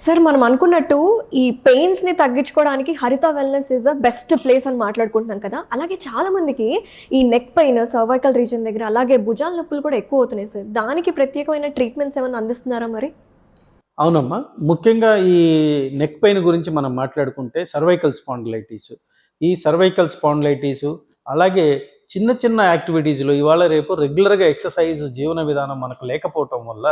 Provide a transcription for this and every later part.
Sir మనం అనుకున్నట్టు ఈ పెయిన్స్‌ని తగ్గించుకోవడానికి హరిత wellness is the best place అని మాట్లాడుకుంటున్నాం కదా! అలాగే చాలా మందికి ఈ నెక్ పెయిన్, సర్వైకల్ రీజియన్ దగ్గర అలాగే భుజాల నొప్పులు కూడా ఎక్కువ అవుతున్నాయి సార్. దానికి ప్రత్యేకమైన ట్రీట్మెంట్స్ ఏమన్నా అందిస్తున్నారా మరి? అవునమ్మా. ముఖ్యంగా ఈ నెక్ పెయిన్ గురించి మనం మాట్లాడుకుంటే సర్వైకల్ స్పాండిలైటిస్. ఈ సర్వైకల్ స్పాండిలైటిసు అలాగే చిన్న చిన్న యాక్టివిటీస్‌లో ఇవాళ రేపు రెగ్యులర్‌గా ఎక్సర్‌సైజ్ జీవన విధానం మనకు లేకపోవటం వల్ల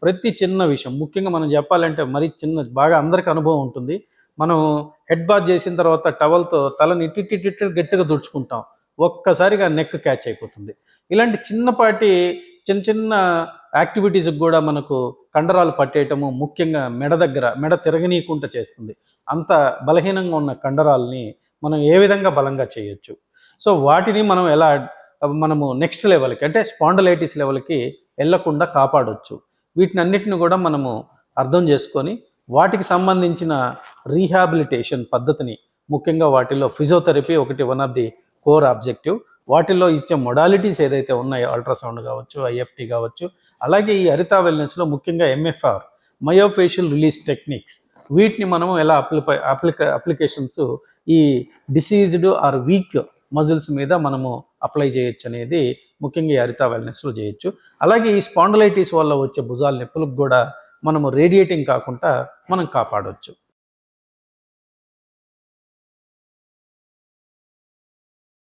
ప్రతి చిన్న విషయం ముఖ్యంగా మనం చెప్పాలంటే మరి బాగా అందరికి అనుభవం ఉంటుంది. మనం హెడ్ బాత్ చేసిన తర్వాత టవల్‌తో తలని ఇటిటిటిటి గట్టిగా తుడుచుకుంటాం. ఒక్కసారిగా నెక్ క్యాచ్ అయిపోతుంది. ఇలాంటి చిన్నపాటి చిన్న చిన్న యాక్టివిటీస్‌కి గూడా మనకు కండరాలు పట్టేయటము, ముఖ్యంగా మెడ తిరగనీయకుండా చేస్తుంది. అంత బలహీనంగా ఉన్న కండరాల్ని మనం ఏ విధంగా బలంగా చేయొచ్చు. సో, వాటిని మనము నెక్స్ట్ లెవెల్‌కి అంటే స్పాండిలైటిస్ లెవెల్‌కి ఎళ్ళకుండా కాపాడొచ్చు. వీటినన్నిటిని గూడా మనము అర్థం చేసుకొని, వాటికి సంబంధించిన రీహాబిలిటేషన్ పద్ధతిని ముఖ్యంగా వాటిల్లో ఫిజియోథెరపీ ఒకటి one of the core objective. వాటిల్లో ఇచ్చే మొడాలిటీస్ ఏదైతే ఉన్నాయో అల్ట్రాసౌండ్ కావచ్చు, ఐఎఫ్టీ కావచ్చు, అలాగే ఈ హరిత వెల్‌నెస్‌లో ముఖ్యంగా ఎంఎఫ్ఆర్ మయోఫేషియల్ రిలీజ్ టెక్నిక్స్ వీటిని మనము ఎలా అప్లికేషన్స్ ఈ డిసీజ్డ్ ఆర్ వీక్ మజిల్స్ మీద మనము అప్లై చేయొచ్చు అనేది ముఖ్యంగా ఈ హరిత వెల్‌నెస్‌లో చేయొచ్చు. అలాగే ఈ స్పాండిలైటిస్ వల్ల వచ్చే భుజాల నొప్పులకు కూడా మనము రేడియేటింగ్ కాకుండా మనం కాపాడొచ్చు.